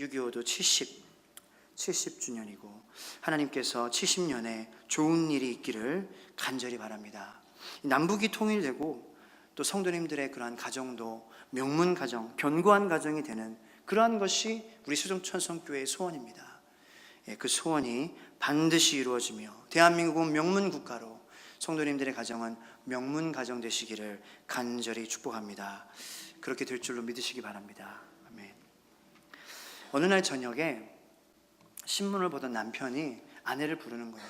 6.25도 70주년이고 하나님께서 70년에 좋은 일이 있기를 간절히 바랍니다. 남북이 통일되고 또 성도님들의 그러한 가정도 명문 가정, 견고한 가정이 되는 그러한 것이 우리 수정천성교회의 소원입니다. 그 소원이 반드시 이루어지며 대한민국은 명문 국가로, 성도님들의 가정은 명문 가정 되시기를 간절히 축복합니다. 그렇게 될 줄로 믿으시기 바랍니다. 아멘. 어느 날 저녁에 신문을 보던 남편이 아내를 부르는 거예요.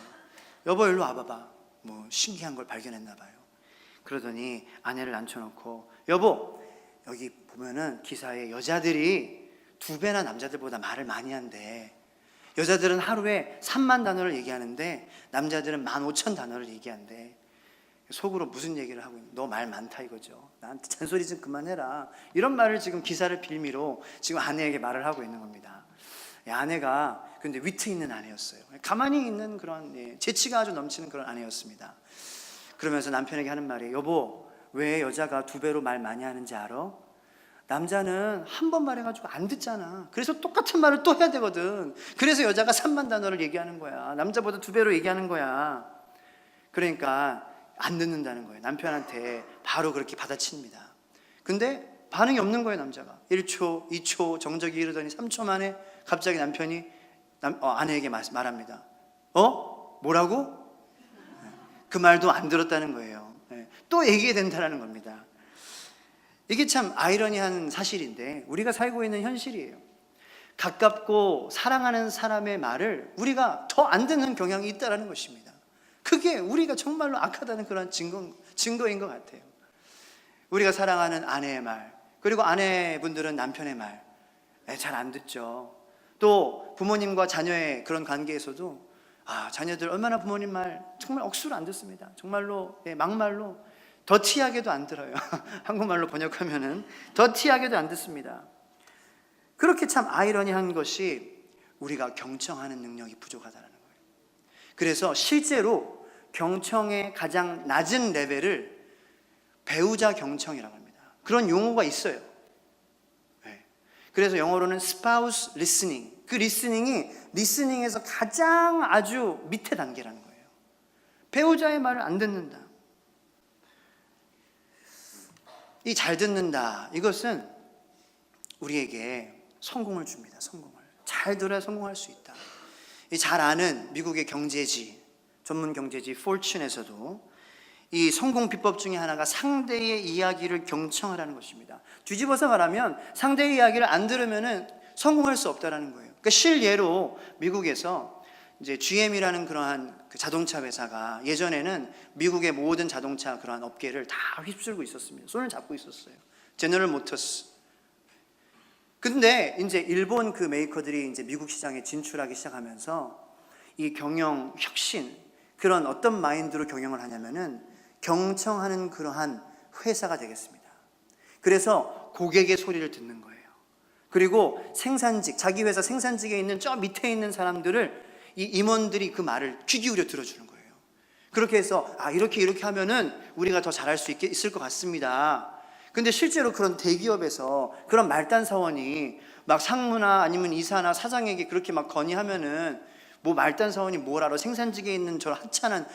여보, 일로 와봐봐. 뭐 신기한 걸 발견했나 봐요. 그러더니 아내를 앉혀놓고, 여보, 여기 보면은 기사에 여자들이 2배나 남자들보다 말을 많이 한대. 여자들은 하루에 3만 단어를 얘기하는데 남자들은 15,000단어를 얘기한대. 속으로 무슨 얘기를 하고 있는, 너 말 많다 이거죠. 나한테 잔소리 좀 그만해라. 이런 말을 지금 기사를 빌미로 지금 아내에게 말을 하고 있는 겁니다. 아내가 근데 위트 있는 아내였어요. 가만히 있는 그런 재치가 아주 넘치는 그런 아내였습니다. 그러면서 남편에게 하는 말이, 여보, 왜 여자가 2배로 말 많이 하는지 알아? 남자는 한 번 말해가지고 안 듣잖아. 그래서 똑같은 말을 또 해야 되거든. 그래서 여자가 3만 단어를 얘기하는 거야. 남자보다 2배로 얘기하는 거야. 그러니까 안 듣는다는 거예요. 남편한테 바로 그렇게 받아칩니다. 근데 반응이 없는 거예요. 남자가 1초, 2초 정적이 이르더니 3초 만에 갑자기 남편이 아내에게 말합니다. 뭐라고? 그 말도 안 들었다는 거예요. 또 얘기해야 된다는 겁니다. 이게 참 아이러니한 사실인데 우리가 살고 있는 현실이에요. 가깝고 사랑하는 사람의 말을 우리가 더 안 듣는 경향이 있다는 것입니다. 그게 우리가 정말로 악하다는 그런 증거인 것 같아요. 우리가 사랑하는 아내의 말, 그리고 아내분들은 남편의 말 잘 안 듣죠. 또 부모님과 자녀의 그런 관계에서도 자녀들 얼마나 부모님 말 정말 억수로 안 듣습니다. 정말로 막말로 더티하게도 안 들어요. 한국말로 번역하면은 더티하게도 안 듣습니다. 그렇게 참 아이러니한 것이 우리가 경청하는 능력이 부족하다는 거예요. 그래서 실제로 경청의 가장 낮은 레벨을 배우자 경청이라고 합니다. 그런 용어가 있어요. 그래서 영어로는 spouse listening. 그 리스닝에서 가장 아주 밑에 단계라는 거예요. 배우자의 말을 안 듣는다. 이 잘 듣는다, 이것은 우리에게 성공을 줍니다. 성공을. 잘 들어야 성공할 수 있다. 이 잘 아는 미국의 경제지, 전문 경제지 포춘에서도 이 성공 비법 중에 하나가 상대의 이야기를 경청하라는 것입니다. 뒤집어서 말하면 상대의 이야기를 안 들으면은 성공할 수 없다라는 거예요. 그러니까 실예로 미국에서 이제 GM이라는 그러한 그 자동차 회사가 예전에는 미국의 모든 자동차 그러한 업계를 다 휩쓸고 있었습니다. 손을 잡고 있었어요. 제너럴 모터스. 근데 이제 일본 그 메이커들이 이제 미국 시장에 진출하기 시작하면서 이 경영 혁신, 그런 어떤 마인드로 경영을 하냐면은 경청하는 그러한 회사가 되겠습니다. 그래서 고객의 소리를 듣는 거예요. 그리고 생산직, 자기 회사 생산직에 있는 저 밑에 있는 사람들을 이 임원들이 그 말을 귀 기울여 들어주는 거예요. 그렇게 해서 이렇게 하면은 우리가 더 잘할 수 있을 것 같습니다. 근데 실제로 그런 대기업에서 그런 말단 사원이 막 상무나 아니면 이사나 사장에게 그렇게 막 건의하면은 뭐 말단 사원이 뭘 알아? 생산직에 있는 저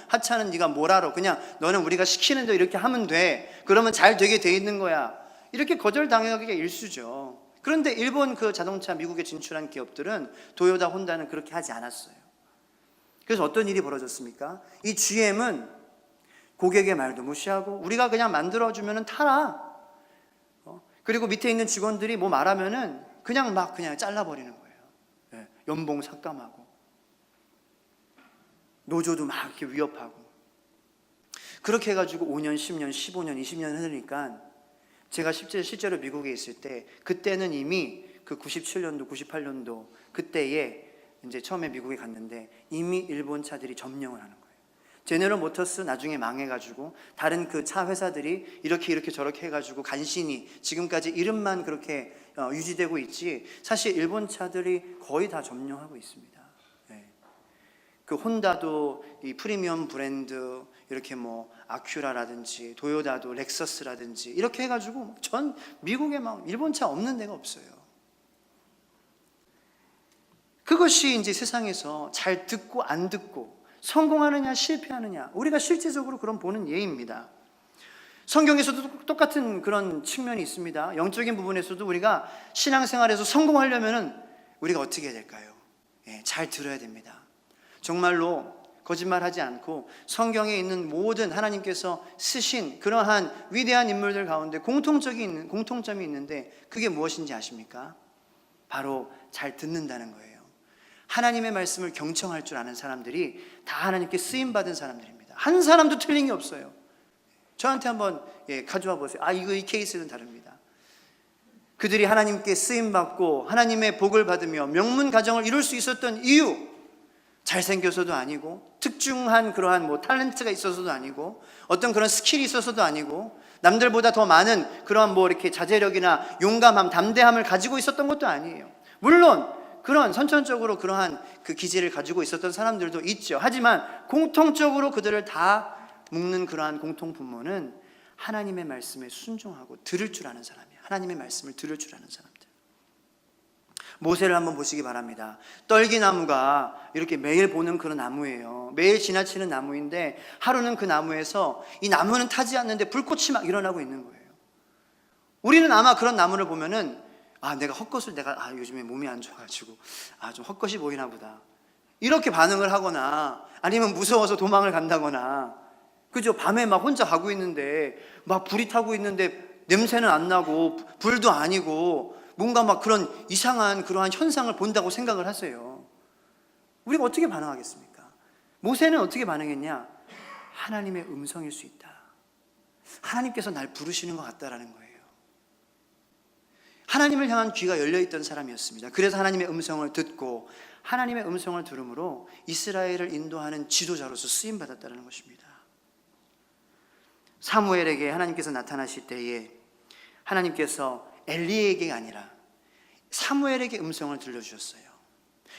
하찮은 네가 뭘 알아? 그냥 너는 우리가 시키는 대로 이렇게 하면 돼. 그러면 잘 되게 돼 있는 거야. 이렇게 거절당하기가 일쑤죠. 그런데 일본 그 자동차 미국에 진출한 기업들은 도요타, 혼다는 그렇게 하지 않았어요. 그래서 어떤 일이 벌어졌습니까? 이 GM은 고객의 말도 무시하고 우리가 그냥 만들어주면 타라. 그리고 밑에 있는 직원들이 뭐 말하면은 그냥 잘라버리는 거예요. 연봉 삭감하고 노조도 막 이렇게 위협하고. 그렇게 해가지고 5년, 10년, 15년, 20년 흐르니까 제가 실제로 미국에 있을 때, 그때는 이미 그 97년도, 98년도 그때에 이제 처음에 미국에 갔는데 이미 일본 차들이 점령을 하는 거예요. 제너럴 모터스 나중에 망해가지고 다른 그 차 회사들이 이렇게 저렇게 해가지고 간신히 지금까지 이름만 그렇게 유지되고 있지, 사실 일본 차들이 거의 다 점령하고 있습니다. 그 혼다도 이 프리미엄 브랜드 이렇게 뭐 아큐라라든지 도요타도 렉서스라든지 이렇게 해가지고 전 미국에 막 일본 차 없는 데가 없어요. 그것이 이제 세상에서 잘 듣고 안 듣고 성공하느냐 실패하느냐, 우리가 실제적으로 그런 보는 예입니다. 성경에서도 똑같은 그런 측면이 있습니다. 영적인 부분에서도 우리가 신앙생활에서 성공하려면은 우리가 어떻게 해야 될까요? 잘 들어야 됩니다. 정말로 거짓말하지 않고 성경에 있는 모든 하나님께서 쓰신 그러한 위대한 인물들 가운데 공통점이 있는데 그게 무엇인지 아십니까? 바로 잘 듣는다는 거예요. 하나님의 말씀을 경청할 줄 아는 사람들이 다 하나님께 쓰임받은 사람들입니다. 한 사람도 틀린 게 없어요. 저한테 한번 가져와 보세요. 이 케이스는 다릅니다. 그들이 하나님께 쓰임받고 하나님의 복을 받으며 명문 가정을 이룰 수 있었던 이유, 잘생겨서도 아니고 특중한 그러한 탤런트가 있어서도 아니고 어떤 그런 스킬이 있어서도 아니고 남들보다 더 많은 그러한 이렇게 자제력이나 용감함, 담대함을 가지고 있었던 것도 아니에요. 물론 그런 선천적으로 그러한 그 기질을 가지고 있었던 사람들도 있죠. 하지만 공통적으로 그들을 다 묶는 그러한 공통분모는 하나님의 말씀에 순종하고 들을 줄 아는 사람이에요. 하나님의 말씀을 들을 줄 아는 사람들. 모세를 한번 보시기 바랍니다. 떨기나무가 이렇게 매일 보는 그런 나무예요. 매일 지나치는 나무인데 하루는 그 나무에서 이 나무는 타지 않는데 불꽃이 막 일어나고 있는 거예요. 우리는 아마 그런 나무를 보면은 내가 헛것을 요즘에 몸이 안 좋아가지고 좀 헛것이 보이나 보다, 이렇게 반응을 하거나 아니면 무서워서 도망을 간다거나, 그죠? 밤에 막 혼자 가고 있는데 막 불이 타고 있는데 냄새는 안 나고 불도 아니고 뭔가 막 그런 이상한 그러한 현상을 본다고 생각을 하세요. 우리가 어떻게 반응하겠습니까? 모세는 어떻게 반응했냐? 하나님의 음성일 수 있다. 하나님께서 날 부르시는 것 같다라는 거예요. 하나님을 향한 귀가 열려있던 사람이었습니다. 그래서 하나님의 음성을 듣고 하나님의 음성을 들음으로 이스라엘을 인도하는 지도자로서 쓰임받았다는 것입니다. 사무엘에게 하나님께서 나타나실 때에 하나님께서 엘리에게가 아니라 사무엘에게 음성을 들려주셨어요.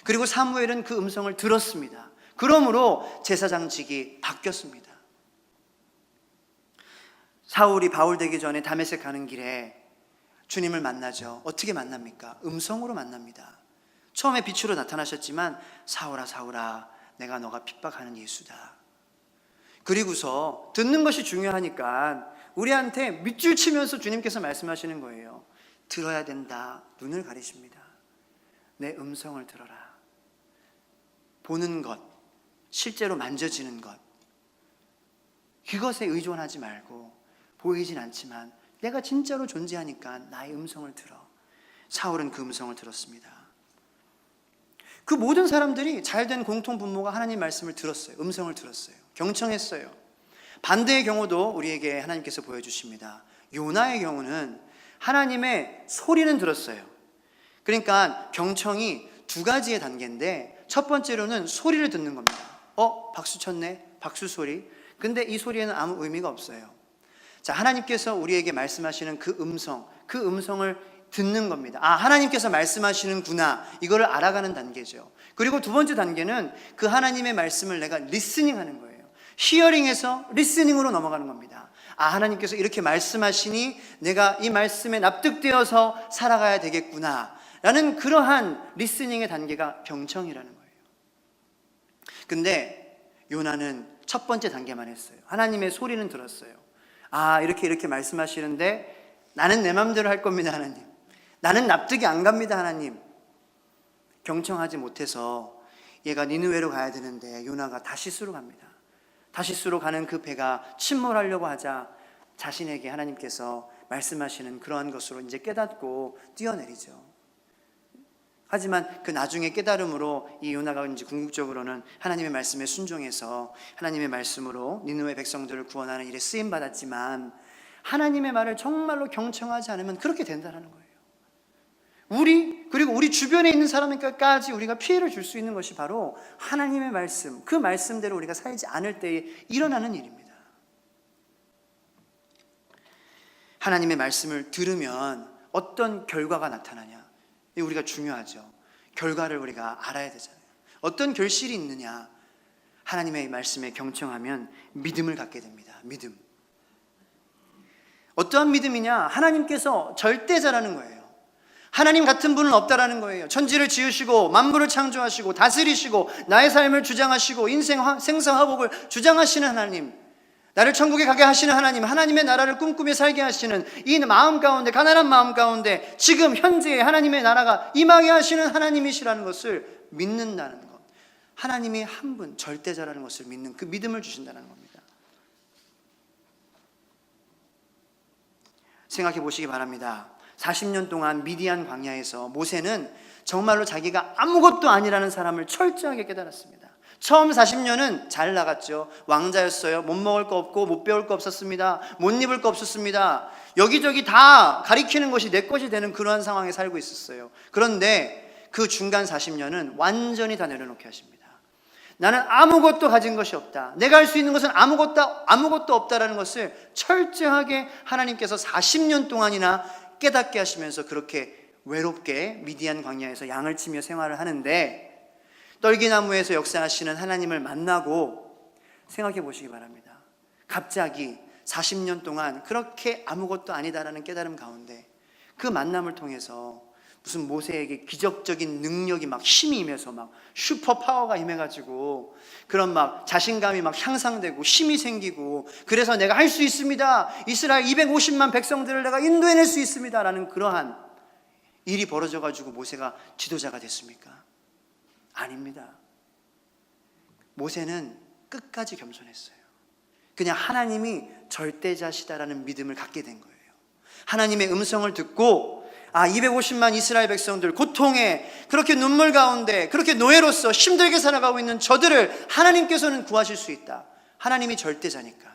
그리고 사무엘은 그 음성을 들었습니다. 그러므로 제사장직이 바뀌었습니다. 사울이 바울 되기 전에 다메섹 가는 길에 주님을 만나죠. 어떻게 만납니까? 음성으로 만납니다. 처음에 빛으로 나타나셨지만 사울아 사울아 내가 너가 핍박하는 예수다. 그리고서 듣는 것이 중요하니까 우리한테 밑줄 치면서 주님께서 말씀하시는 거예요. 들어야 된다. 눈을 가리십니다. 내 음성을 들어라. 보는 것, 실제로 만져지는 것, 그것에 의존하지 말고 보이진 않지만 내가 진짜로 존재하니까 나의 음성을 들어. 사울은 그 음성을 들었습니다. 그 모든 사람들이 잘된 공통분모가 하나님 말씀을 들었어요. 음성을 들었어요. 경청했어요. 반대의 경우도 우리에게 하나님께서 보여주십니다. 요나의 경우는 하나님의 소리는 들었어요. 그러니까 경청이 두 가지의 단계인데 첫 번째로는 소리를 듣는 겁니다. 박수 쳤네? 박수 소리. 근데 이 소리에는 아무 의미가 없어요. 자, 하나님께서 우리에게 말씀하시는 그 음성을 듣는 겁니다. 하나님께서 말씀하시는구나, 이거를 알아가는 단계죠. 그리고 두 번째 단계는 그 하나님의 말씀을 내가 리스닝하는 거예요. 히어링에서 리스닝으로 넘어가는 겁니다. 하나님께서 이렇게 말씀하시니 내가 이 말씀에 납득되어서 살아가야 되겠구나 라는 그러한 리스닝의 단계가 경청이라는 거예요. 근데 요나는 첫 번째 단계만 했어요. 하나님의 소리는 들었어요. 이렇게 말씀하시는데 나는 내 마음대로 할 겁니다, 하나님. 나는 납득이 안 갑니다, 하나님. 경청하지 못해서 얘가 니느웨로 가야 되는데 요나가 다시스로 갑니다. 다시스로 가는 그 배가 침몰하려고 하자 자신에게 하나님께서 말씀하시는 그러한 것으로 이제 깨닫고 뛰어내리죠. 하지만 그 나중에 깨달음으로 이 요나가 이제 궁극적으로는 하나님의 말씀에 순종해서 하나님의 말씀으로 니느웨 백성들을 구원하는 일에 쓰임 받았지만 하나님의 말을 정말로 경청하지 않으면 그렇게 된다는 거예요. 그리고 우리 주변에 있는 사람에게까지 우리가 피해를 줄 수 있는 것이 바로 하나님의 말씀, 그 말씀대로 우리가 살지 않을 때에 일어나는 일입니다. 하나님의 말씀을 들으면 어떤 결과가 나타나냐? 우리가 중요하죠. 결과를 우리가 알아야 되잖아요. 어떤 결실이 있느냐? 하나님의 말씀에 경청하면 믿음을 갖게 됩니다. 믿음. 어떠한 믿음이냐? 하나님께서 절대자라는 거예요. 하나님 같은 분은 없다라는 거예요. 천지를 지으시고 만물을 창조하시고 다스리시고 나의 삶을 주장하시고 인생 생사화복을 주장하시는 하나님, 나를 천국에 가게 하시는 하나님, 하나님의 나라를 꿈꾸며 살게 하시는 이 마음 가운데, 가난한 마음 가운데 지금 현재 하나님의 나라가 임하게 하시는 하나님이시라는 것을 믿는다는 것, 하나님이 한 분 절대자라는 것을 믿는 그 믿음을 주신다는 겁니다. 생각해 보시기 바랍니다. 40년 동안 미디안 광야에서 모세는 정말로 자기가 아무것도 아니라는 사람을 철저하게 깨달았습니다. 처음 40년은 잘 나갔죠. 왕자였어요. 못 먹을 거 없고 못 배울 거 없었습니다. 못 입을 거 없었습니다. 여기저기 다 가리키는 것이 내 것이 되는 그러한 상황에 살고 있었어요. 그런데 그 중간 40년은 완전히 다 내려놓게 하십니다. 나는 아무것도 가진 것이 없다. 내가 할 수 있는 것은 아무것도 없다라는 것을 철저하게 하나님께서 40년 동안이나 깨닫게 하시면서 그렇게 외롭게 미디안 광야에서 양을 치며 생활을 하는데, 떨기나무에서 역사하시는 하나님을 만나고 생각해 보시기 바랍니다. 갑자기 40년 동안 그렇게 아무것도 아니다라는 깨달음 가운데 그 만남을 통해서 무슨 모세에게 기적적인 능력이 막 힘이 임해서 막 슈퍼 파워가 임해가지고 그런 막 자신감이 막 향상되고 힘이 생기고, 그래서 내가 할 수 있습니다, 이스라엘 250만 백성들을 내가 인도해낼 수 있습니다 라는 그러한 일이 벌어져가지고 모세가 지도자가 됐습니까? 아닙니다. 모세는 끝까지 겸손했어요. 그냥 하나님이 절대자시다라는 믿음을 갖게 된 거예요. 하나님의 음성을 듣고 250만 이스라엘 백성들 고통에, 그렇게 눈물 가운데 그렇게 노예로서 힘들게 살아가고 있는 저들을 하나님께서는 구하실 수 있다. 하나님이 절대자니까,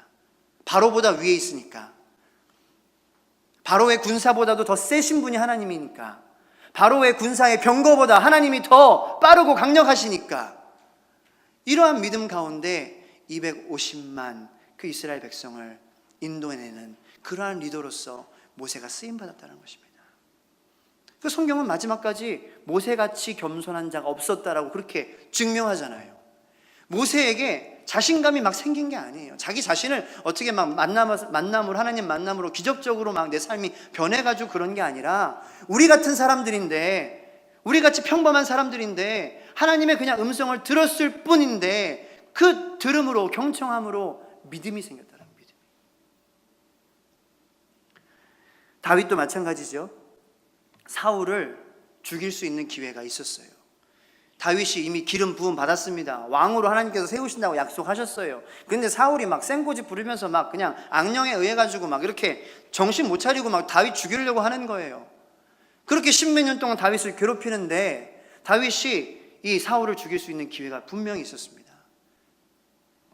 바로보다 위에 있으니까, 바로의 군사보다도 더 세신 분이 하나님이니까, 바로의 군사의 병거보다 하나님이 더 빠르고 강력하시니까, 이러한 믿음 가운데 250만 그 이스라엘 백성을 인도해내는 그러한 리더로서 모세가 쓰임받았다는 것입니다. 그 성경은 마지막까지 모세같이 겸손한 자가 없었다라고 그렇게 증명하잖아요. 모세에게 자신감이 막 생긴 게 아니에요. 자기 자신을 어떻게 막 만남으로, 하나님 만남으로 기적적으로 막 내 삶이 변해가지고 그런 게 아니라, 우리 같은 사람들인데, 우리 같이 평범한 사람들인데 하나님의 그냥 음성을 들었을 뿐인데 그 들음으로, 경청함으로 믿음이 생겼다는 믿음. 다윗도 마찬가지죠. 사울을 죽일 수 있는 기회가 있었어요. 다윗이 이미 기름 부음 받았습니다. 왕으로 하나님께서 세우신다고 약속하셨어요. 근데 사울이 막 생고지 부르면서 막 그냥 악령에 의해 가지고 막 이렇게 정신 못 차리고 막 다윗 죽이려고 하는 거예요. 그렇게 십몇 년 동안 다윗을 괴롭히는데 다윗이 이 사울을 죽일 수 있는 기회가 분명히 있었습니다.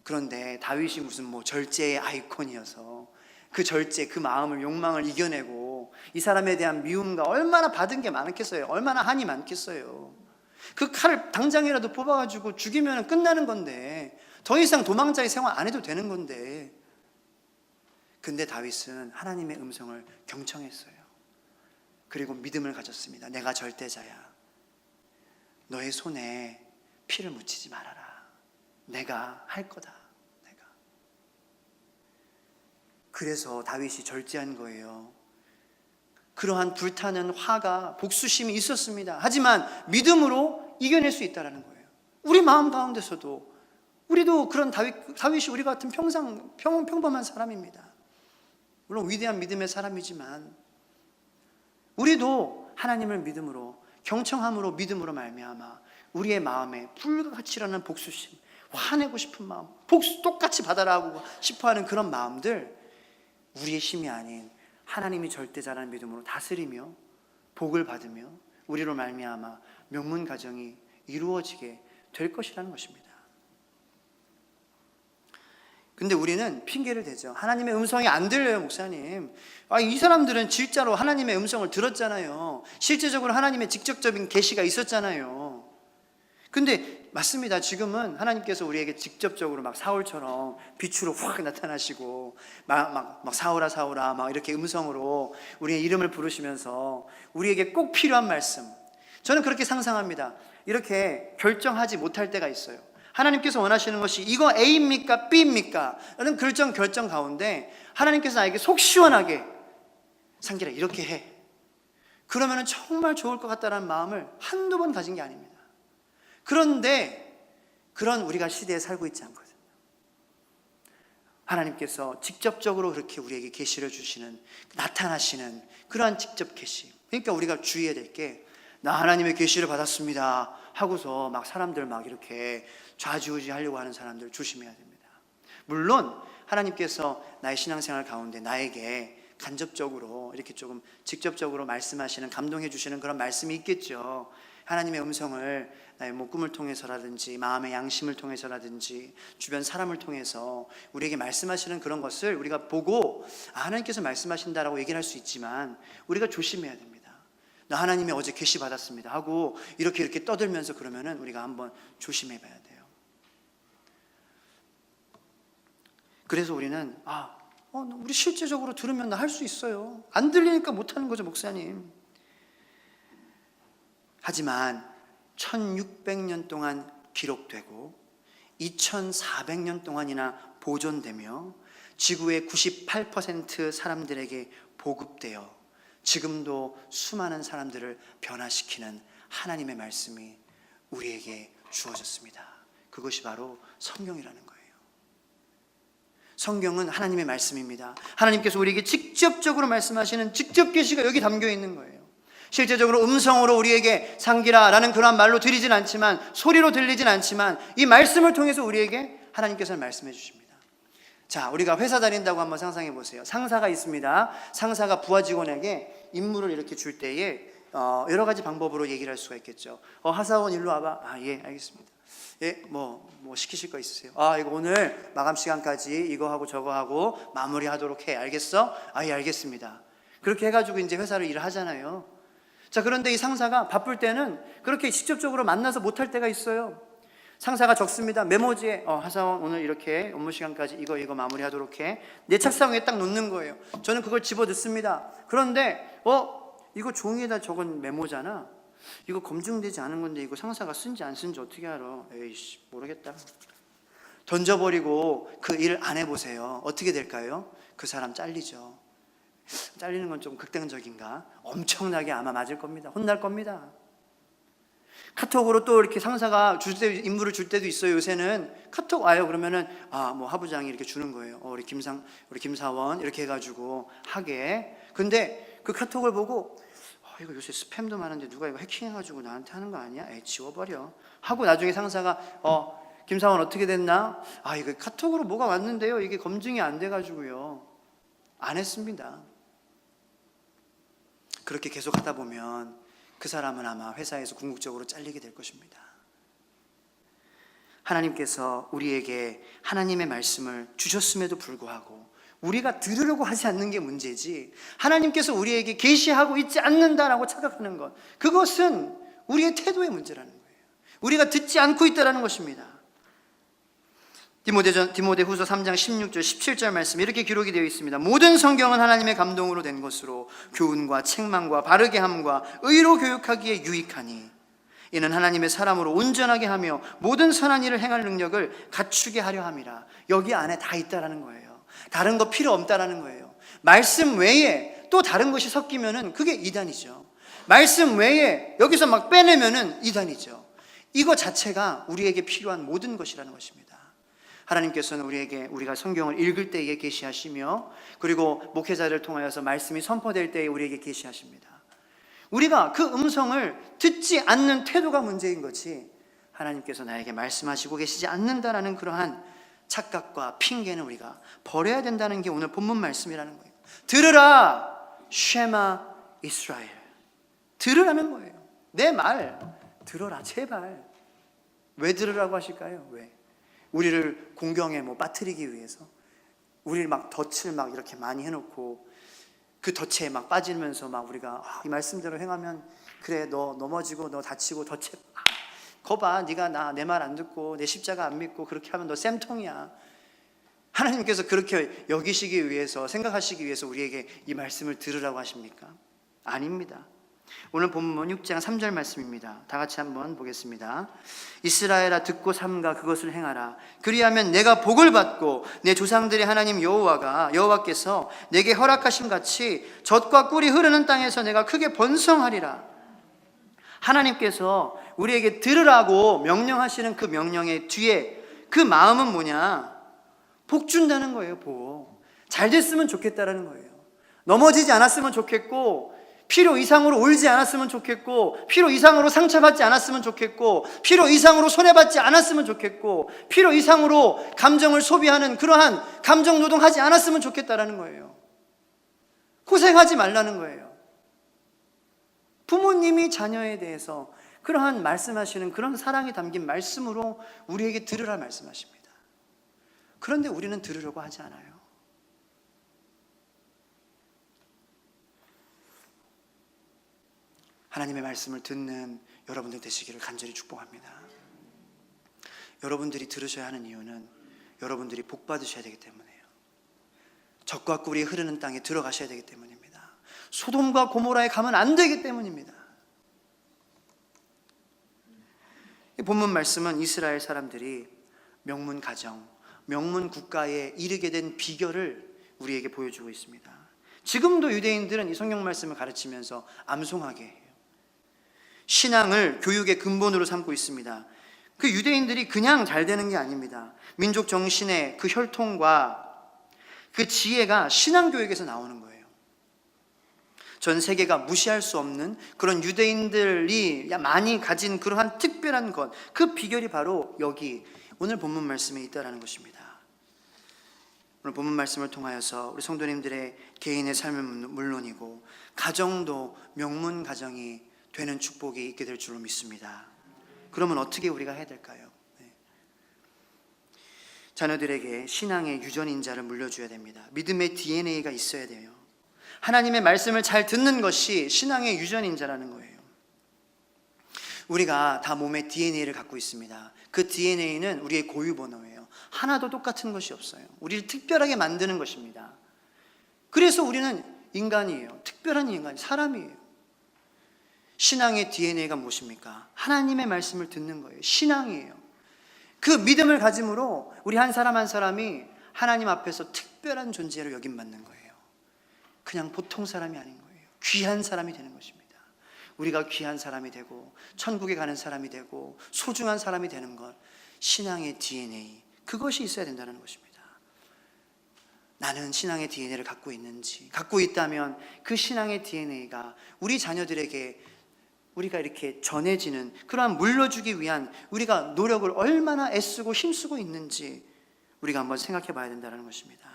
그런데 다윗이 무슨 뭐 절제의 아이콘이어서 그 절제, 그 마음을, 욕망을 이겨내고 이 사람에 대한 미움과 얼마나 받은 게 많겠어요. 얼마나 한이 많겠어요. 그 칼을 당장이라도 뽑아가지고 죽이면 끝나는 건데, 더 이상 도망자의 생활 안 해도 되는 건데. 근데 다윗은 하나님의 음성을 경청했어요. 그리고 믿음을 가졌습니다. 내가 절대자야. 너의 손에 피를 묻히지 말아라. 내가 할 거다. 그래서 다윗이 절제한 거예요. 그러한 불타는 화가, 복수심이 있었습니다. 하지만 믿음으로 이겨낼 수 있다는 거예요. 우리 마음 가운데서도, 우리도 그런 다윗이 우리 같은 평범한 사람입니다. 물론 위대한 믿음의 사람이지만 우리도 하나님을 믿음으로, 경청함으로, 믿음으로 말미암아 우리의 마음에 불같이 일어나는 복수심, 화내고 싶은 마음, 복수 똑같이 받아라고 싶어하는 그런 마음들, 우리의 힘이 아닌 하나님이 절대자라는 믿음으로 다스리며 복을 받으며 우리로 말미암아 명문 가정이 이루어지게 될 것이라는 것입니다. 근데 우리는 핑계를 대죠. 하나님의 음성이 안 들려요, 목사님. 이 사람들은 진짜로 하나님의 음성을 들었잖아요. 실제적으로 하나님의 직접적인 계시가 있었잖아요. 근데 맞습니다. 지금은 하나님께서 우리에게 직접적으로 막 사울처럼 빛으로 확 나타나시고 막 사울아 사울아 막 이렇게 음성으로 우리의 이름을 부르시면서 우리에게 꼭 필요한 말씀, 저는 그렇게 상상합니다. 이렇게 결정하지 못할 때가 있어요. 하나님께서 원하시는 것이 이거 A입니까 B입니까? 라는 결정 가운데 하나님께서 나에게 속 시원하게, 상길아 이렇게 해, 그러면 정말 좋을 것 같다는 마음을 한두 번 가진 게 아닙니다. 그런데 그런 우리가 시대에 살고 있지 않거든요. 하나님께서 직접적으로 그렇게 우리에게 계시를 주시는, 나타나시는 그러한 직접 계시. 그러니까 우리가 주의해야 될 게, 나 하나님의 계시를 받았습니다 하고서 막 사람들 막 이렇게 좌지우지 하려고 하는 사람들 조심해야 됩니다. 물론 하나님께서 나의 신앙생활 가운데 나에게 간접적으로 이렇게 조금 직접적으로 말씀하시는, 감동해 주시는 그런 말씀이 있겠죠. 하나님의 음성을 나의 꿈을 통해서라든지 마음의 양심을 통해서라든지 주변 사람을 통해서 우리에게 말씀하시는 그런 것을 우리가 보고 하나님께서 말씀하신다라고 얘기를 할 수 있지만, 우리가 조심해야 됩니다. 나 하나님이 어제 계시 받았습니다 하고 이렇게 떠들면서 그러면은 우리가 한번 조심해 봐야 돼요. 그래서 우리는 우리 실제적으로 들으면 나 할 수 있어요. 안 들리니까 못하는 거죠, 목사님. 하지만 1600년 동안 기록되고 2400년 동안이나 보존되며 지구의 98% 사람들에게 보급되어 지금도 수많은 사람들을 변화시키는 하나님의 말씀이 우리에게 주어졌습니다. 그것이 바로 성경이라는 거예요. 성경은 하나님의 말씀입니다. 하나님께서 우리에게 직접적으로 말씀하시는 직접 계시가 여기 담겨 있는 거예요. 실제적으로 음성으로 우리에게 상기라 라는 그러한 말로 들리진 않지만, 소리로 들리진 않지만 이 말씀을 통해서 우리에게 하나님께서는 말씀해 주십니다. 자, 우리가 회사 다닌다고 한번 상상해 보세요. 상사가 있습니다. 상사가 부하 직원에게 임무를 이렇게 줄 때에 여러 가지 방법으로 얘기를 할 수가 있겠죠. 하사원 일로 와봐. 예, 알겠습니다. 예, 뭐 시키실 거 있으세요? 이거 오늘 마감 시간까지 이거 하고 저거 하고 마무리하도록 해. 알겠어? 예, 알겠습니다. 그렇게 해가지고 이제 회사를 일을 하잖아요. 자, 그런데 이 상사가 바쁠 때는 그렇게 직접적으로 만나서 못할 때가 있어요. 상사가 적습니다. 메모지에 하사원 오늘 이렇게 업무 시간까지 이거 마무리하도록 해. 내 책상 위에 딱 놓는 거예요. 저는 그걸 집어 넣습니다. 그런데 이거 종이에다 적은 메모잖아. 이거 검증되지 않은 건데 이거 상사가 쓴지 안 쓴지 어떻게 알아? 에이씨, 모르겠다. 던져버리고 그 일을 안 해보세요. 어떻게 될까요? 그 사람 잘리죠. 잘리는 건 좀 극단적인가? 엄청나게 아마 맞을 겁니다. 혼날 겁니다. 카톡으로 또 이렇게 상사가 임무를 줄 때도 있어요. 요새는 카톡 와요. 그러면은 하부장이 이렇게 주는 거예요. 우리 김사원 이렇게 해가지고 하게. 근데 그 카톡을 보고 이거 요새 스팸도 많은데 누가 이거 해킹해가지고 나한테 하는 거 아니야? 지워버려 하고 나중에 상사가 김사원 어떻게 됐나? 이거 카톡으로 뭐가 왔는데요, 이게 검증이 안 돼가지고요 안 했습니다. 그렇게 계속 하다 보면 그 사람은 아마 회사에서 궁극적으로 잘리게 될 것입니다. 하나님께서 우리에게 하나님의 말씀을 주셨음에도 불구하고 우리가 들으려고 하지 않는 게 문제지, 하나님께서 우리에게 계시하고 있지 않는다라고 착각하는 것, 그것은 우리의 태도의 문제라는 거예요. 우리가 듣지 않고 있다라는 것입니다. 디모데후서 3장 16절 17절 말씀 이렇게 기록이 되어 있습니다. 모든 성경은 하나님의 감동으로 된 것으로 교훈과 책망과 바르게 함과 의로 교육하기에 유익하니 이는 하나님의 사람으로 온전하게 하며 모든 선한 일을 행할 능력을 갖추게 하려 함이라. 여기 안에 다 있다라는 거예요. 다른 거 필요 없다라는 거예요. 말씀 외에 또 다른 것이 섞이면은 그게 이단이죠. 말씀 외에 여기서 막 빼내면은 이단이죠. 이거 자체가 우리에게 필요한 모든 것이라는 것입니다. 하나님께서는 우리가 성경을 읽을 때에 계시하시며, 그리고 목회자를 통하여서 말씀이 선포될 때에 우리에게 계시하십니다. 우리가 그 음성을 듣지 않는 태도가 문제인 거지, 하나님께서 나에게 말씀하시고 계시지 않는다라는 그러한 착각과 핑계는 우리가 버려야 된다는 게 오늘 본문 말씀이라는 거예요. 들으라 쉐마 이스라엘. 들으라는 거예요. 내 말 들어라 제발. 왜 들으라고 하실까요? 왜? 우리를 공경에 빠뜨리기 위해서, 우리를 막 덫을 막 이렇게 많이 해놓고 그 덫에 막 빠지면서 막 우리가 이 말씀대로 행하면 그래 너 넘어지고 너 다치고 덫에 거봐 네가 내 말 안 듣고 내 십자가 안 믿고 그렇게 하면 너 쌤통이야. 하나님께서 그렇게 여기시기 위해서, 생각하시기 위해서 우리에게 이 말씀을 들으라고 하십니까? 아닙니다. 오늘 본문 6장 3절 말씀입니다. 다 같이 한번 보겠습니다. 이스라엘아 듣고 삼가 그것을 행하라. 그리하면 내가 복을 받고 내 조상들의 하나님 여호와께서 내게 허락하신 같이 젖과 꿀이 흐르는 땅에서 내가 크게 번성하리라. 하나님께서 우리에게 들으라고 명령하시는 그 명령의 뒤에 그 마음은 뭐냐? 복 준다는 거예요. 복. 잘 됐으면 좋겠다라는 거예요. 넘어지지 않았으면 좋겠고, 필요 이상으로 울지 않았으면 좋겠고, 필요 이상으로 상처받지 않았으면 좋겠고, 필요 이상으로 손해받지 않았으면 좋겠고, 필요 이상으로 감정을 소비하는 그러한 감정 노동하지 않았으면 좋겠다라는 거예요. 고생하지 말라는 거예요. 부모님이 자녀에 대해서 그러한 말씀하시는 그런 사랑이 담긴 말씀으로 우리에게 들으라 말씀하십니다. 그런데 우리는 들으려고 하지 않아요. 하나님의 말씀을 듣는 여러분들 되시기를 간절히 축복합니다. 여러분들이 들으셔야 하는 이유는 여러분들이 복 받으셔야 되기 때문이에요. 젖과 꿀이 흐르는 땅에 들어가셔야 되기 때문입니다. 소돔과 고모라에 가면 안 되기 때문입니다. 이 본문 말씀은 이스라엘 사람들이 명문 가정, 명문 국가에 이르게 된 비결을 우리에게 보여주고 있습니다. 지금도 유대인들은 이 성경 말씀을 가르치면서 암송하게 해요. 신앙을 교육의 근본으로 삼고 있습니다. 그 유대인들이 그냥 잘 되는 게 아닙니다. 민족 정신의 그 혈통과 그 지혜가 신앙교육에서 나오는 거예요. 전 세계가 무시할 수 없는 그런 유대인들이 많이 가진 그러한 특별한 것, 그 비결이 바로 여기 오늘 본문 말씀에 있다라는 것입니다. 오늘 본문 말씀을 통하여서 우리 성도님들의 개인의 삶은 물론이고 가정도 명문 가정이 되는 축복이 있게 될 줄로 믿습니다. 그러면 어떻게 우리가 해야 될까요? 자녀들에게 신앙의 유전인자를 물려줘야 됩니다. 믿음의 DNA가 있어야 돼요. 하나님의 말씀을 잘 듣는 것이 신앙의 유전인자라는 거예요. 우리가 다 몸에 DNA를 갖고 있습니다. 그 DNA는 우리의 고유번호예요. 하나도 똑같은 것이 없어요. 우리를 특별하게 만드는 것입니다. 그래서 우리는 인간이에요. 특별한 인간, 사람이에요. 신앙의 DNA가 무엇입니까? 하나님의 말씀을 듣는 거예요. 신앙이에요. 그 믿음을 가짐으로 우리 한 사람 한 사람이 하나님 앞에서 특별한 존재로 여김받는 거예요. 그냥 보통 사람이 아닌 거예요. 귀한 사람이 되는 것입니다. 우리가 귀한 사람이 되고 천국에 가는 사람이 되고 소중한 사람이 되는 것, 신앙의 DNA, 그것이 있어야 된다는 것입니다. 나는 신앙의 DNA를 갖고 있는지, 갖고 있다면 그 신앙의 DNA가 우리 자녀들에게 우리가 이렇게 전해지는, 그러한 물려주기 위한 우리가 노력을 얼마나 애쓰고 힘쓰고 있는지 우리가 한번 생각해 봐야 된다는 것입니다.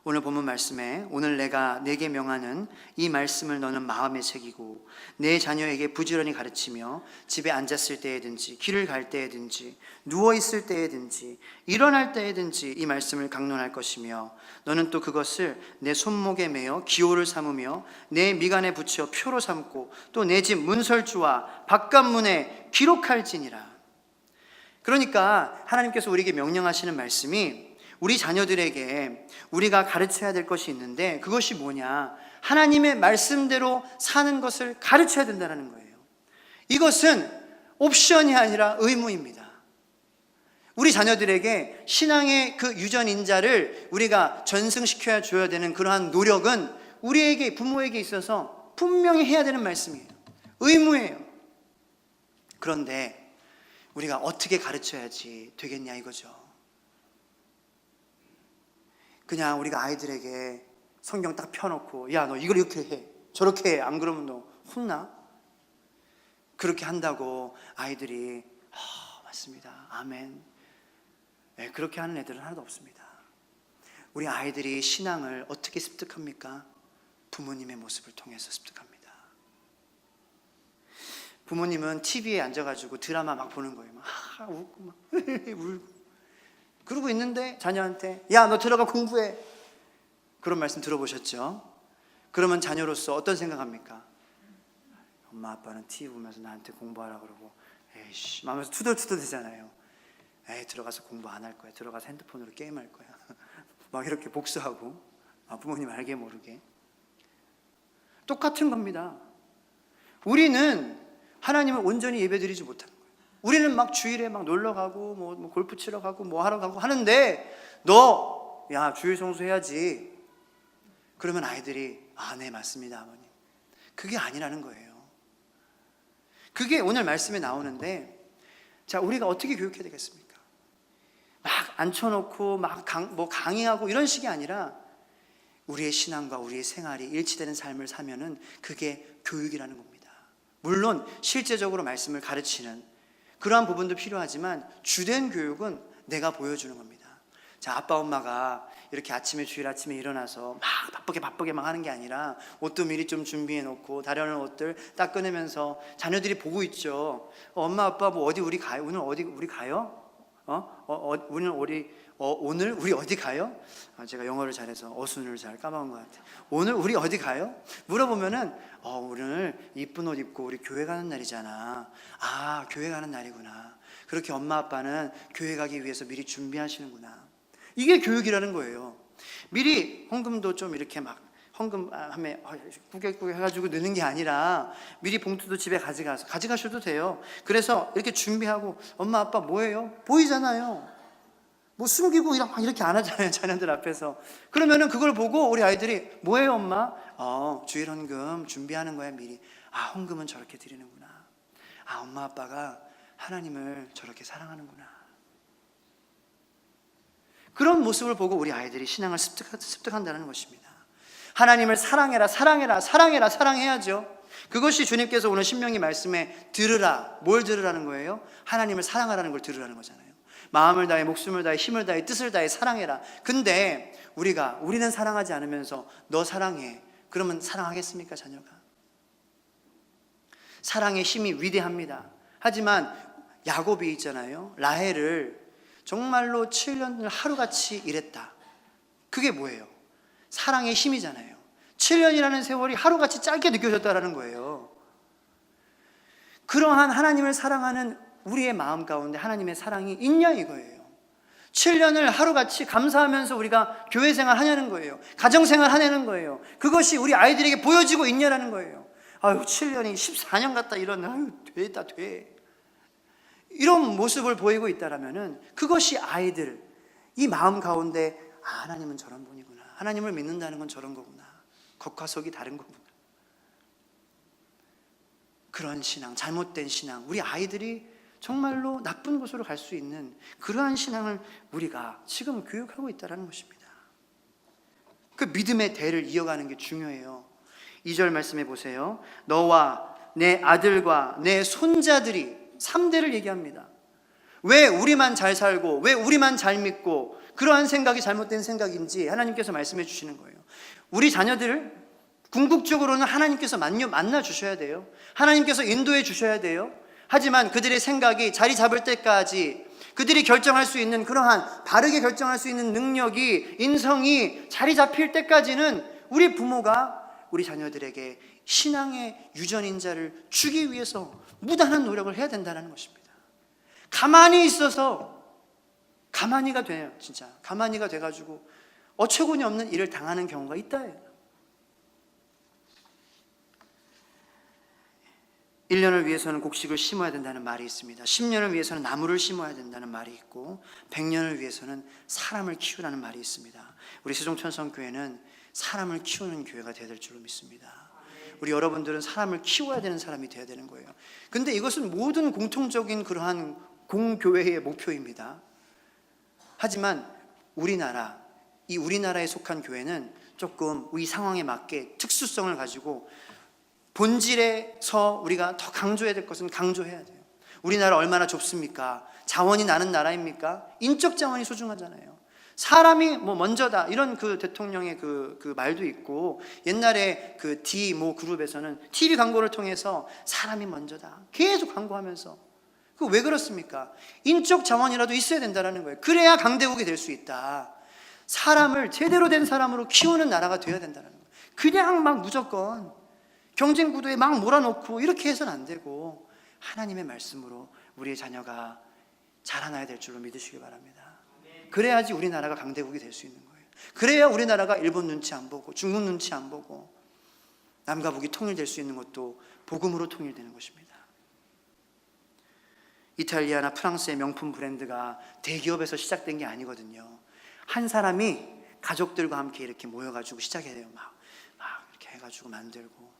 오늘 본문 말씀에 오늘 내가 네게 명하는 이 말씀을 너는 마음에 새기고 내 자녀에게 부지런히 가르치며 집에 앉았을 때에든지 길을 갈 때에든지 누워있을 때에든지 일어날 때에든지 이 말씀을 강론할 것이며 너는 또 그것을 내 손목에 매어 기호를 삼으며 내 미간에 붙여 표로 삼고 또 내 집 문설주와 바깥문에 기록할지니라. 그러니까 하나님께서 우리에게 명령하시는 말씀이 우리 자녀들에게 우리가 가르쳐야 될 것이 있는데, 그것이 뭐냐? 하나님의 말씀대로 사는 것을 가르쳐야 된다는 거예요. 이것은 옵션이 아니라 의무입니다. 우리 자녀들에게 신앙의 그 유전인자를 우리가 전승시켜야 줘야 되는 그러한 노력은 우리에게, 부모에게 있어서 분명히 해야 되는 말씀이에요. 의무예요. 그런데 우리가 어떻게 가르쳐야지 되겠냐 이거죠. 그냥 우리가 아이들에게 성경 딱 펴놓고 야 너 이걸 이렇게 해 저렇게 해 안 그러면 너 혼나? 그렇게 한다고 아이들이 맞습니다 아멘, 네, 그렇게 하는 애들은 하나도 없습니다. 우리 아이들이 신앙을 어떻게 습득합니까? 부모님의 모습을 통해서 습득합니다. 부모님은 TV에 앉아가지고 드라마 막 보는 거예요. 막 웃고 막 울고 그러고 있는데 자녀한테 야 너 들어가 공부해, 그런 말씀 들어보셨죠? 그러면 자녀로서 어떤 생각합니까? 엄마 아빠는 TV 보면서 나한테 공부하라 그러고 에이씨 하면서 투덜투덜 되잖아요. 에이 들어가서 공부 안 할 거야, 들어가서 핸드폰으로 게임할 거야 막 이렇게 복수하고 부모님 알게 모르게. 똑같은 겁니다. 우리는 하나님을 온전히 예배드리지 못하는 거예요. 우리는 막 주일에 막 놀러 가고 뭐 골프 치러 가고 뭐 하러 가고 하는데, 야 주일 성수해야지. 그러면 아이들이 네 맞습니다 아버님. 그게 아니라는 거예요. 그게 오늘 말씀에 나오는데, 자, 우리가 어떻게 교육해야 되겠습니까? 막 앉혀놓고 막 강의하고 이런 식이 아니라 우리의 신앙과 우리의 생활이 일치되는 삶을 사면은 그게 교육이라는 겁니다. 물론 실제적으로 말씀을 가르치는 그러한 부분도 필요하지만 주된 교육은 내가 보여주는 겁니다. 자, 아빠 엄마가 이렇게 주일 아침에 일어나서 막 바쁘게 막 하는 게 아니라 옷도 미리 좀 준비해 놓고 다려놓은 옷들 딱 꺼내면서 자녀들이 보고 있죠. 엄마 아빠 뭐 어디 우리 가요? 오늘 어디 우리 가요? 오늘 우리 어디 가요? 제가 영어를 잘해서 어순을 잘 까먹은 것 같아요. 오늘 우리 어디 가요? 물어보면은 오늘 이쁜 옷 입고 우리 교회 가는 날이잖아. 교회 가는 날이구나. 그렇게 엄마 아빠는 교회 가기 위해서 미리 준비하시는구나. 이게 교육이라는 거예요. 미리 헌금도 좀 이렇게 막 헌금함에 꾸역꾸역 해가지고 넣는 게 아니라 미리 봉투도 집에 가져가셔도 돼요. 그래서 이렇게 준비하고 엄마 아빠 뭐예요? 보이잖아요. 뭐 숨기고 이렇게 안 하잖아요, 자녀들 앞에서. 그러면은 그걸 보고 우리 아이들이 뭐예요 엄마? 주일 헌금 준비하는 거야 미리. 헌금은 저렇게 드리는구나. 엄마 아빠가 하나님을 저렇게 사랑하는구나. 그런 모습을 보고 우리 아이들이 신앙을 습득한다는 것입니다. 하나님을 사랑해야죠. 그것이 주님께서 오늘 신명기 말씀에 들으라. 뭘 들으라는 거예요? 하나님을 사랑하라는 걸 들으라는 거잖아요. 마음을 다해 목숨을 다해 힘을 다해 뜻을 다해 사랑해라. 근데 우리는 사랑하지 않으면서 너 사랑해. 그러면 사랑하겠습니까, 자녀가? 사랑의 힘이 위대합니다. 하지만 야곱이 있잖아요. 라헬을 정말로 7년을 하루같이 일했다. 그게 뭐예요? 사랑의 힘이잖아요. 7년이라는 세월이 하루같이 짧게 느껴졌다라는 거예요. 그러한 하나님을 사랑하는 우리의 마음 가운데 하나님의 사랑이 있냐 이거예요. 7년을 하루같이 감사하면서 우리가 교회 생활 하냐는 거예요. 가정 생활 하냐는 거예요. 그것이 우리 아이들에게 보여지고 있냐라는 거예요. 7년이 14년 같다 이런 됐다 돼. 이런 모습을 보이고 있다라면은 그것이 아이들 이 마음 가운데 하나님은 저런 분이구나. 하나님을 믿는다는 건 저런 거구나. 겉과 속이 다른 거구나. 그런 신앙, 잘못된 신앙, 우리 아이들이 정말로 나쁜 곳으로 갈 수 있는 그러한 신앙을 우리가 지금 교육하고 있다는 것입니다. 그 믿음의 대를 이어가는 게 중요해요. 2절 말씀해 보세요. 너와 내 아들과 내 손자들이 3대를 얘기합니다. 왜 우리만 잘 살고 왜 우리만 잘 믿고 그러한 생각이 잘못된 생각인지 하나님께서 말씀해 주시는 거예요. 우리 자녀들을 궁극적으로는 하나님께서 만나 주셔야 돼요. 하나님께서 인도해 주셔야 돼요. 하지만 그들의 생각이 자리 잡을 때까지 그들이 결정할 수 있는 그러한 바르게 결정할 수 있는 능력이 인성이 자리 잡힐 때까지는 우리 부모가 우리 자녀들에게 신앙의 유전인자를 주기 위해서 무단한 노력을 해야 된다는 것입니다. 가만히 있어서 가만히가 돼요. 진짜 가만히가 돼가지고 어처구니 없는 일을 당하는 경우가 있다. 1년을 위해서는 곡식을 심어야 된다는 말이 있습니다. 10년을 위해서는 나무를 심어야 된다는 말이 있고 100년을 위해서는 사람을 키우라는 말이 있습니다. 우리 세종천성교회는 사람을 키우는 교회가 되어야 될 줄로 믿습니다. 우리 여러분들은 사람을 키워야 되는 사람이 되어야 되는 거예요. 근데 이것은 모든 공통적인 그러한 공교회의 목표입니다. 하지만 우리나라에 속한 교회는 조금 이 상황에 맞게 특수성을 가지고 본질에서 우리가 더 강조해야 될 것은 강조해야 돼요. 우리나라 얼마나 좁습니까? 자원이 나는 나라입니까? 인적 자원이 소중하잖아요. 사람이 먼저다 이런 그 대통령의 그 말도 있고 옛날에 그 D 그룹에서는 TV 광고를 통해서 사람이 먼저다 계속 광고하면서 그 왜 그렇습니까? 인적 자원이라도 있어야 된다는 거예요. 그래야 강대국이 될 수 있다. 사람을 제대로 된 사람으로 키우는 나라가 되어야 된다는 거예요. 그냥 막 무조건 경쟁 구도에 막 몰아넣고 이렇게 해서는 안 되고 하나님의 말씀으로 우리의 자녀가 자라나야 될 줄로 믿으시기 바랍니다. 그래야지 우리나라가 강대국이 될 수 있는 거예요. 그래야 우리나라가 일본 눈치 안 보고 중국 눈치 안 보고 남과 북이 통일될 수 있는 것도 복음으로 통일되는 것입니다. 이탈리아나 프랑스의 명품 브랜드가 대기업에서 시작된 게 아니거든요. 한 사람이 가족들과 함께 이렇게 모여가지고 시작해요. 막 이렇게 해가지고 만들고.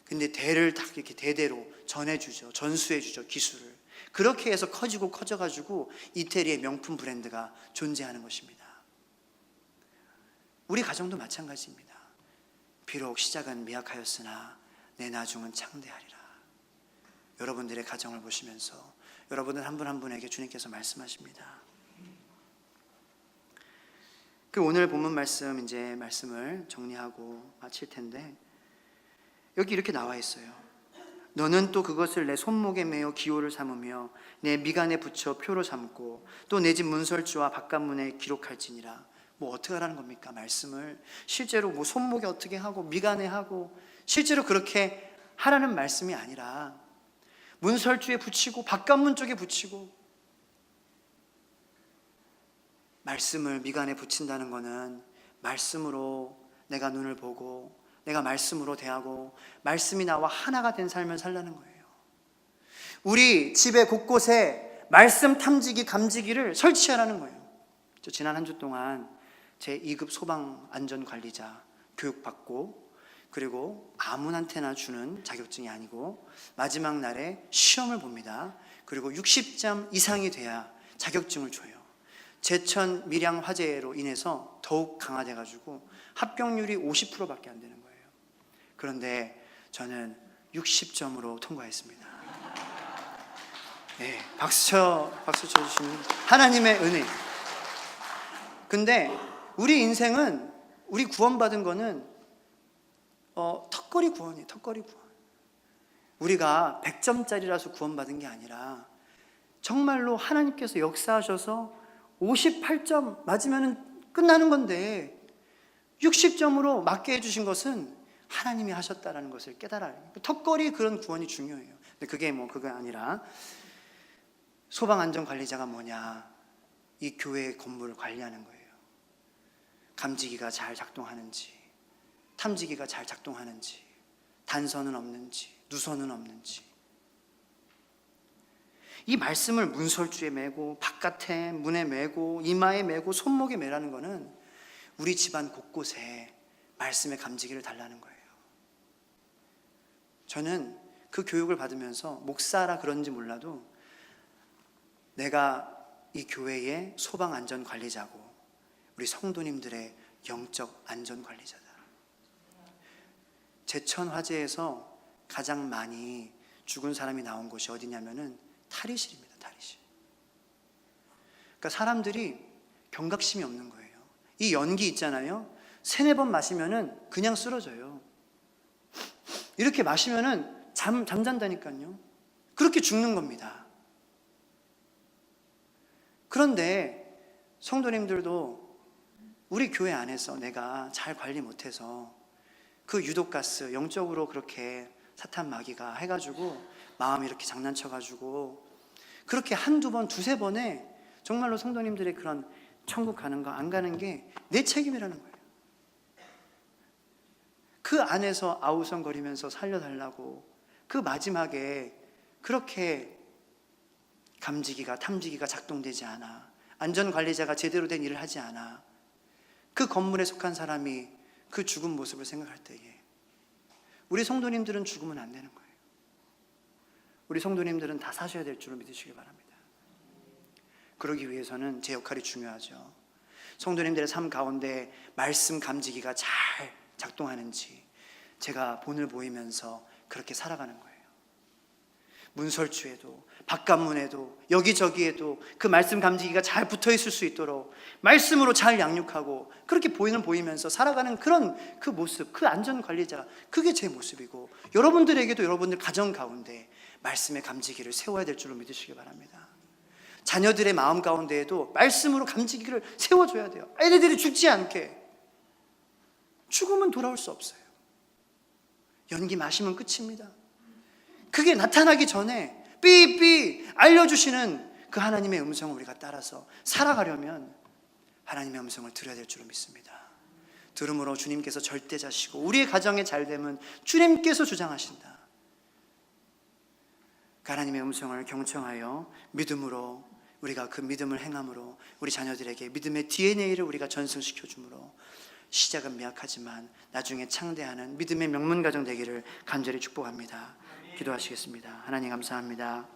근데 대를 딱 이렇게 대대로 전해주죠. 전수해주죠. 기술을. 그렇게 해서 커져가지고 이태리의 명품 브랜드가 존재하는 것입니다. 우리 가정도 마찬가지입니다. 비록 시작은 미약하였으나 내 나중은 창대하리라. 여러분들의 가정을 보시면서 여러분들 한 분 한 분에게 주님께서 말씀하십니다. 그 오늘 본문 말씀 이제 말씀을 정리하고 마칠 텐데 여기 이렇게 나와 있어요. 너는 또 그것을 내 손목에 매어 기호를 삼으며 내 미간에 붙여 표로 삼고 또 내 집 문설주와 바깥문에 기록할지니라. 뭐 어떻게 하라는 겁니까? 말씀을 실제로 뭐 손목에 어떻게 하고 미간에 하고 실제로 그렇게 하라는 말씀이 아니라 문설주에 붙이고 바깥문 쪽에 붙이고, 말씀을 미간에 붙인다는 것은 말씀으로 내가 눈을 보고 내가 말씀으로 대하고 말씀이 나와 하나가 된 삶을 살라는 거예요. 우리 집의 곳곳에 말씀 탐지기 감지기를 설치하라는 거예요. 저 지난 한 주 동안 제 2급 소방안전관리자 교육받고, 그리고 아무한테나 주는 자격증이 아니고 마지막 날에 시험을 봅니다. 그리고 60점 이상이 돼야 자격증을 줘요. 제천 밀양 화재로 인해서 더욱 강화돼가지고 합격률이 50%밖에 안 되는 거예요. 그런데 저는 60점으로 통과했습니다. 네, 박수 쳐주시는 하나님의 은혜. 근데 우리 인생은, 우리 구원받은 거는 턱걸이 구원이에요. 턱걸이 구원. 우리가 100점짜리라서 구원받은 게 아니라 정말로 하나님께서 역사하셔서 58점 맞으면 끝나는 건데 60점으로 맞게 해주신 것은 하나님이 하셨다라는 것을 깨달아요. 턱걸이 그런 구원이 중요해요. 근데 그게 아니라 소방안전관리자가 뭐냐? 이 교회의 건물을 관리하는 거예요. 감지기가 잘 작동하는지, 탐지기가 잘 작동하는지, 단선은 없는지, 누선은 없는지. 이 말씀을 문설주에 매고 바깥에 문에 매고 이마에 매고 손목에 매라는 것은 우리 집안 곳곳에 말씀의 감지기를 달라는 거예요. 저는 그 교육을 받으면서 목사라 그런지 몰라도 내가 이 교회의 소방안전관리자고 우리 성도님들의 영적 안전관리자다. 제천 화재에서 가장 많이 죽은 사람이 나온 곳이 어디냐면은 탈의실입니다. 탈의실. 그러니까 사람들이 경각심이 없는 거예요. 이 연기 있잖아요. 3-4번 마시면은 그냥 쓰러져요. 이렇게 마시면은 잠잔다니까요. 그렇게 죽는 겁니다. 그런데 성도님들도 우리 교회 안에서 내가 잘 관리 못해서 그 유독가스 영적으로 그렇게 사탄 마귀가 해가지고 마음이 이렇게 장난쳐가지고 그렇게 1-2번, 2-3번에 정말로 성도님들의 그런 천국 가는 거 안 가는 게 내 책임이라는 거예요. 그 안에서 아우성거리면서 살려달라고 그 마지막에 그렇게 감지기가 탐지기가 작동되지 않아, 안전관리자가 제대로 된 일을 하지 않아, 그 건물에 속한 사람이 그 죽은 모습을 생각할 때에 우리 성도님들은 죽으면 안 되는 거예요. 우리 성도님들은 다 사셔야 될 줄을 믿으시기 바랍니다. 그러기 위해서는 제 역할이 중요하죠. 성도님들의 삶 가운데 말씀 감지기가 잘 작동하는지 제가 본을 보이면서 그렇게 살아가는 거예요. 문설주에도 바깥문에도 여기저기에도 그 말씀 감지기가 잘 붙어있을 수 있도록 말씀으로 잘 양육하고 그렇게 보이면서 살아가는 그런 그 모습, 그 안전관리자, 그게 제 모습이고 여러분들에게도 여러분들 가정 가운데 말씀의 감지기를 세워야 될 줄로 믿으시기 바랍니다. 자녀들의 마음 가운데에도 말씀으로 감지기를 세워줘야 돼요. 애들이 죽지 않게. 죽으면 돌아올 수 없어요. 연기 마시면 끝입니다. 그게 나타나기 전에 삐삐 알려주시는 그 하나님의 음성을 우리가 따라서 살아가려면 하나님의 음성을 들어야 될 줄로 믿습니다. 들음으로 주님께서 절대자시고 우리의 가정의 잘됨은 주님께서 주장하신다. 하나님의 음성을 경청하여 믿음으로 우리가 그 믿음을 행함으로 우리 자녀들에게 믿음의 DNA를 우리가 전승시켜 주므로 시작은 미약하지만 나중에 창대하는 믿음의 명문가정 되기를 간절히 축복합니다. 기도하시겠습니다. 하나님 감사합니다.